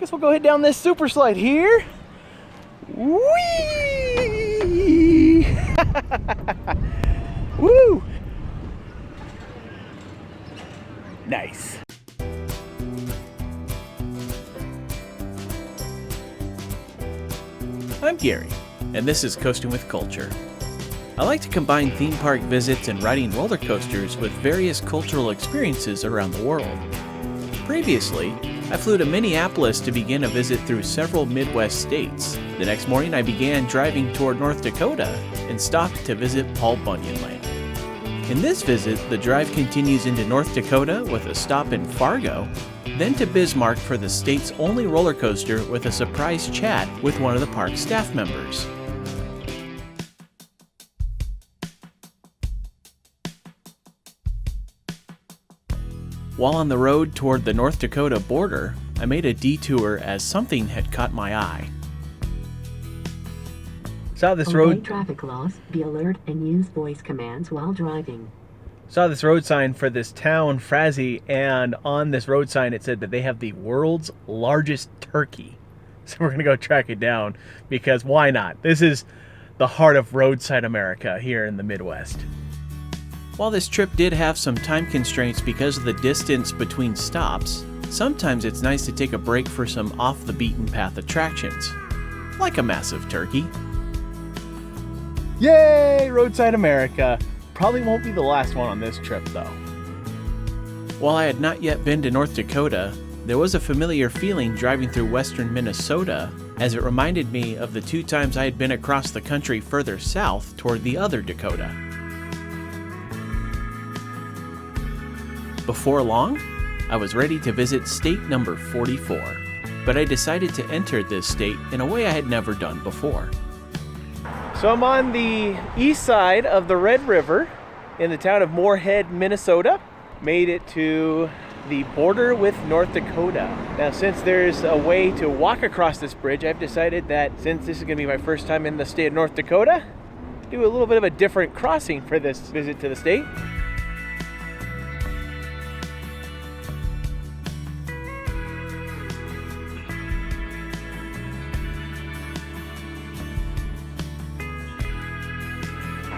Guess we'll go head down this super slide here. Whee! Woo! Nice. I'm Gary, and this is Coasting with Culture. I like to combine theme park visits and riding roller coasters with various cultural experiences around the world. Previously, I flew to Minneapolis to begin a visit through several Midwest states. The next morning, I began driving toward North Dakota and stopped to visit Paul Bunyan Land. In this visit, the drive continues into North Dakota with a stop in Fargo, then to Bismarck for the state's only roller coaster with a surprise chat with one of the park staff members. While on the road toward the North Dakota border, I made a detour as something had caught my eye. Saw this road traffic laws, be alert, and use voice commands while driving. Saw this road sign for this town, Frazee, and on this road sign it said that they have the world's largest turkey. So we're gonna go track it down because why not? This is the heart of Roadside America here in the Midwest. While this trip did have some time constraints because of the distance between stops, sometimes it's nice to take a break for some off-the-beaten-path attractions, like a massive turkey. Yay, Roadside America! Probably won't be the last one on this trip, though. While I had not yet been to North Dakota, there was a familiar feeling driving through western Minnesota, as it reminded me of the 2 times I had been across the country further south toward the other Dakota. Before long, I was ready to visit state number 44, but I decided to enter this state in a way I had never done before. So I'm on the east side of the Red River in the town of Moorhead, Minnesota. Made it to the border with North Dakota. Now, since there's a way to walk across this bridge, I've decided that since this is going to be my first time in the state of North Dakota, do a little bit of a different crossing for this visit to the state.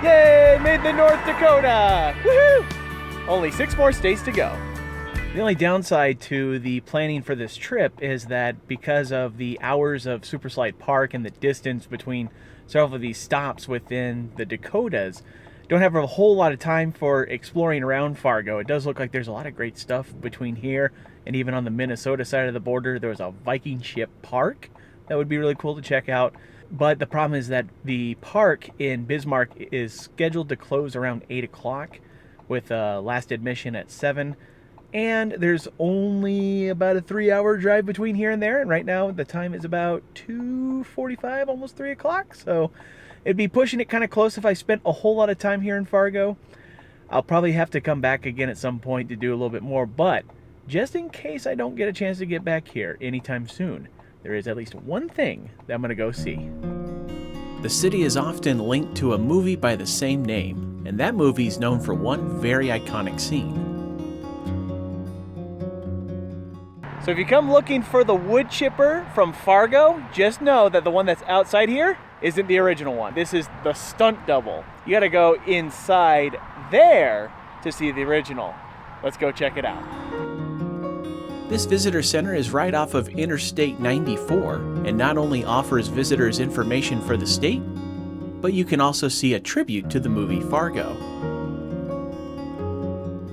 Yay! Made the North Dakota! Woohoo! Only 6 more states to go. The only downside to the planning for this trip is that because of the hours of Super Slide Park and the distance between several of these stops within the Dakotas, don't have a whole lot of time for exploring around Fargo. It does look like there's a lot of great stuff between here and even on the Minnesota side of the border. There's a Viking ship park that would be really cool to check out. But the problem is that the park in Bismarck is scheduled to close around 8 o'clock with last admission at 7. And there's only about a 3-hour drive between here and there. And right now the time is about 2:45, almost 3 o'clock. So it'd be pushing it kind of close if I spent a whole lot of time here in Fargo. I'll probably have to come back again at some point to do a little bit more. But just in case I don't get a chance to get back here anytime soon, there is at least one thing that I'm going to go see. The city is often linked to a movie by the same name, and that movie is known for one very iconic scene. So if you come looking for the wood chipper from Fargo, just know that the one that's outside here isn't the original one. This is the stunt double. You got to go inside there to see the original. Let's go check it out. This visitor center is right off of Interstate 94 and not only offers visitors information for the state, but you can also see a tribute to the movie Fargo.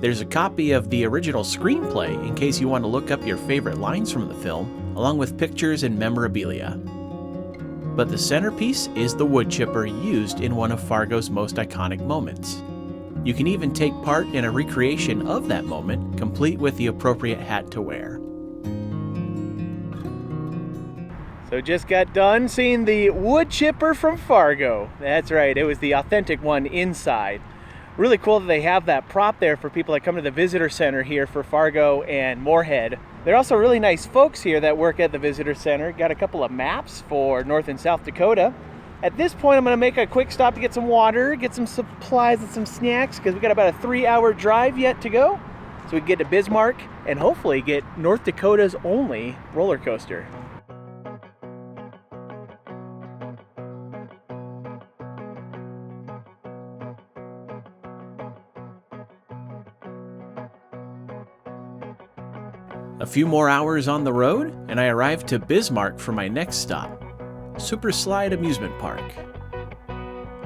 There's a copy of the original screenplay in case you want to look up your favorite lines from the film, along with pictures and memorabilia. But the centerpiece is the wood chipper used in one of Fargo's most iconic moments. You can even take part in a recreation of that moment, complete with the appropriate hat to wear. So just got done seeing the wood chipper from Fargo. That's right, it was the authentic one inside. Really cool that they have that prop there for people that come to the visitor center here for Fargo and Moorhead. There are also really nice folks here that work at the visitor center. Got a couple of maps for North and South Dakota. At this point, I'm going to make a quick stop to get some water, get some supplies and some snacks, because we got about a 3-hour drive yet to go. So we can get to Bismarck and hopefully get North Dakota's only roller coaster. A few more hours on the road, and I arrived to Bismarck for my next stop, Super Slide Amusement Park.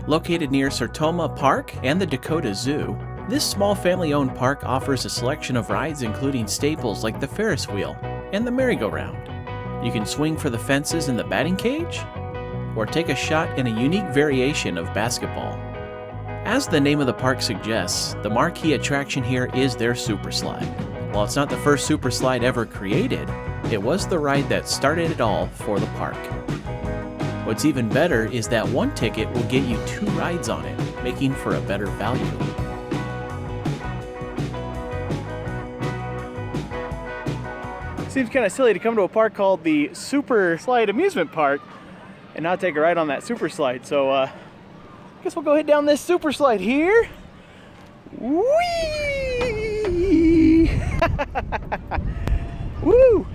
Located near Sertoma Park and the Dakota Zoo, this small family-owned park offers a selection of rides including staples like the Ferris wheel and the merry-go-round. You can swing for the fences in the batting cage, or take a shot in a unique variation of basketball. As the name of the park suggests, the marquee attraction here is their Super Slide. While it's not the first Super Slide ever created, it was the ride that started it all for the park. What's even better is that one ticket will get you 2 rides on it, making for a better value. Seems kind of silly to come to a park called the Super Slide Amusement Park and not take a ride on that Super Slide. So I guess we'll go head down this Super Slide here. Whee! Woo!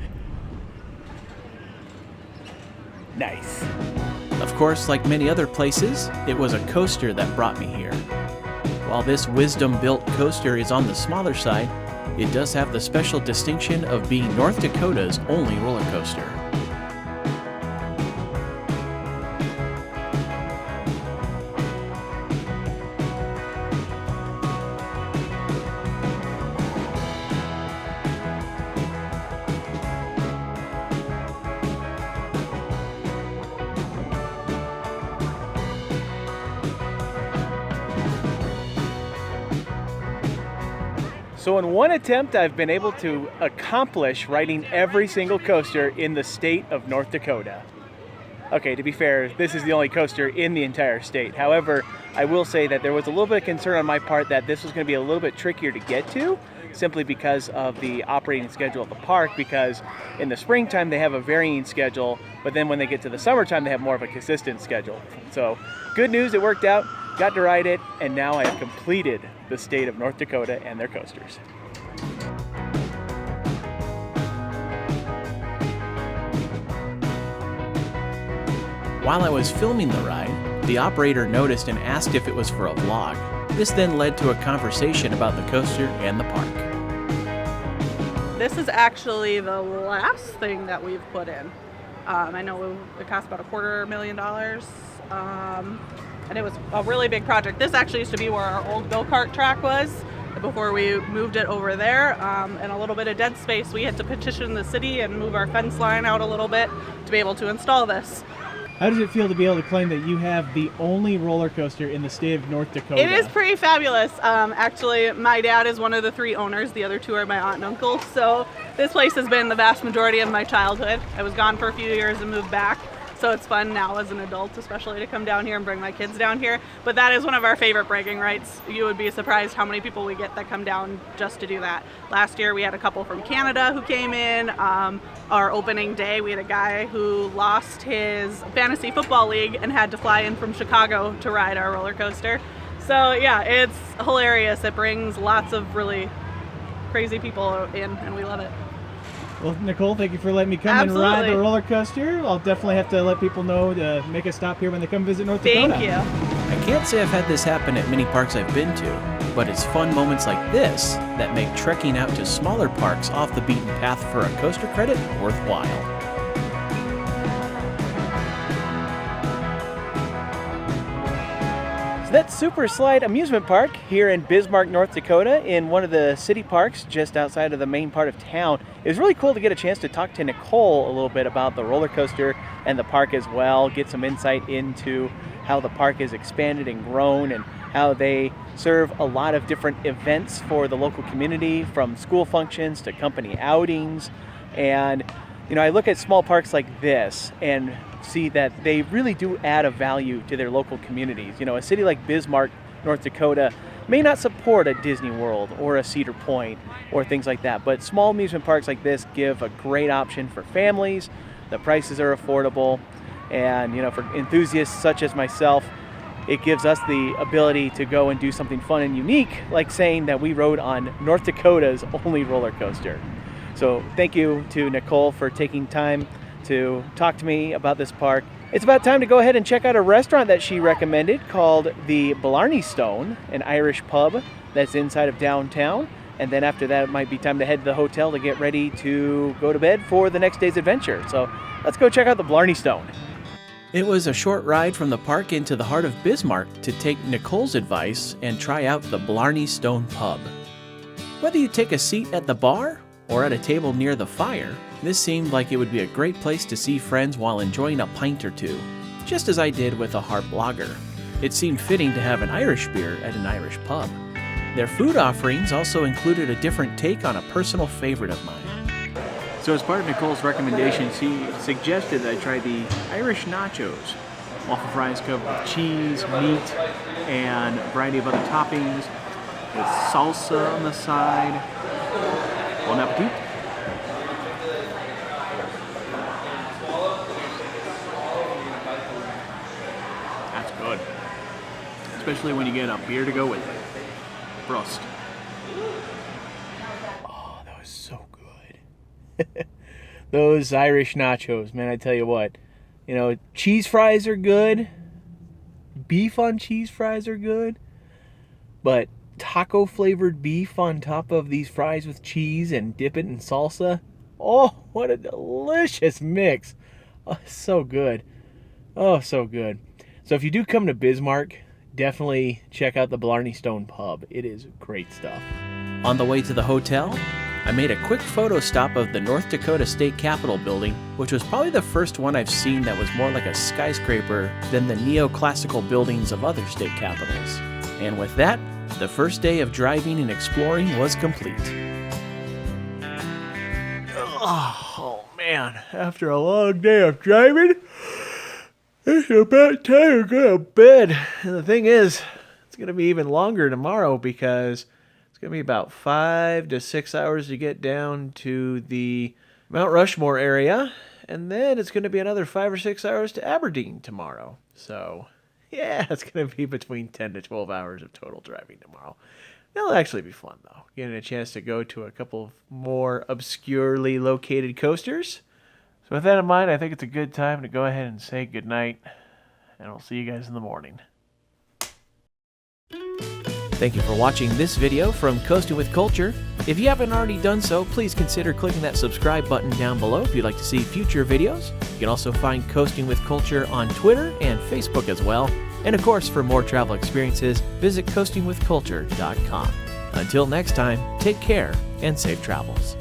Nice. Of course, like many other places, it was a coaster that brought me here. While this Wisdom-built coaster is on the smaller side, it does have the special distinction of being North Dakota's only roller coaster. So in one attempt, I've been able to accomplish riding every single coaster in the state of North Dakota. Okay, to be fair, this is the only coaster in the entire state. However, I will say that there was a little bit of concern on my part that this was going to be a little bit trickier to get to, simply because of the operating schedule of the park, because in the springtime they have a varying schedule, but then when they get to the summertime they have more of a consistent schedule. So good news, it worked out, got to ride it, and now I have completed the state of North Dakota and their coasters. While I was filming the ride, the operator noticed and asked if it was for a vlog. This then led to a conversation about the coaster and the park. This is actually the last thing that we've put in. I know it cost about $250,000, and it was a really big project. This actually used to be where our old go-kart track was before we moved it over there, and a little bit of dead space. We had to petition the city and move our fence line out a little bit to be able to install this. How does it feel to be able to claim that you have the only roller coaster in the state of North Dakota? It is pretty fabulous. Actually, my dad is one of the 3 owners. The other 2 are my aunt and uncle. So this place has been the vast majority of my childhood. I was gone for a few years and moved back. So it's fun now as an adult, especially to come down here and bring my kids down here. But that is one of our favorite bragging rights. You would be surprised how many people we get that come down just to do that. Last year we had a couple from Canada who came in. Our opening day we had a guy who lost his fantasy football league and had to fly in from Chicago to ride our roller coaster. So yeah, it's hilarious. It brings lots of really crazy people in, and we love it. Well, Nicole, thank you for letting me come Absolutely. and ride the roller coaster. I'll definitely have to let people know to make a stop here when they come visit North Dakota. Thank you. I can't say I've had this happen at many parks I've been to, but it's fun moments like this that make trekking out to smaller parks off the beaten path for a coaster credit worthwhile. So that's Super Slide Amusement Park here in Bismarck, North Dakota, in one of the city parks just outside of the main part of town. It was really cool to get a chance to talk to Nicole a little bit about the roller coaster and the park as well, get some insight into how the park has expanded and grown and how they serve a lot of different events for the local community, from school functions to company outings. And you know, I look at small parks like this and see that they really do add a value to their local communities. You know, a city like Bismarck, North Dakota may not support a Disney World or a Cedar Point or things like that, but small amusement parks like this give a great option for families. The prices are affordable, and you know, for enthusiasts such as myself, it gives us the ability to go and do something fun and unique, like saying that we rode on North Dakota's only roller coaster. So thank you to Nicole for taking time to talk to me about this park. It's about time to go ahead and check out a restaurant that she recommended called the Blarney Stone, an Irish pub that's inside of downtown. And then after that, it might be time to head to the hotel to get ready to go to bed for the next day's adventure. So let's go check out the Blarney Stone. It was a short ride from the park into the heart of Bismarck to take Nicole's advice and try out the Blarney Stone Pub. Whether you take a seat at the bar or at a table near the fire, this seemed like it would be a great place to see friends while enjoying a pint or two, just as I did with a harp lager. It seemed fitting to have an Irish beer at an Irish pub. Their food offerings also included a different take on a personal favorite of mine. So as part of Nicole's recommendation, she suggested that I try the Irish nachos. Waffle fries covered with cheese, meat, and a variety of other toppings, with salsa on the side. Bon appetit. That's good. Especially when you get a beer to go with it. Prost. Oh, that was so good. Those Irish nachos, man, I tell you what. You know, cheese fries are good. Beef on cheese fries are good. But taco flavored beef on top of these fries with cheese and dip it in salsa. Oh, what a delicious mix. Oh, so good. Oh, so good. So if you do come to Bismarck, definitely check out the Blarney Stone Pub. It is great stuff. On the way to the hotel, I made a quick photo stop of the North Dakota State Capitol building, which was probably the first one I've seen that was more like a skyscraper than the neoclassical buildings of other state capitals. And with that, the first day of driving and exploring was complete. Oh man, after a long day of driving, it's about time to go to bed. And the thing is, it's going to be even longer tomorrow because it's going to be about 5 to 6 hours to get down to the Mount Rushmore area. And then it's going to be another 5 or 6 hours to Aberdeen tomorrow. So, yeah, it's going to be between 10 to 12 hours of total driving tomorrow. It'll actually be fun, though. Getting a chance to go to a couple of more obscurely located coasters. So with that in mind, I think it's a good time to go ahead and say goodnight, and I'll see you guys in the morning. Thank you for watching this video from Coasting with Culture. If you haven't already done so, please consider clicking that subscribe button down below if you'd like to see future videos. You can also find Coasting with Culture on Twitter and Facebook as well. And of course, for more travel experiences, visit coastingwithculture.com. Until next time, take care and safe travels.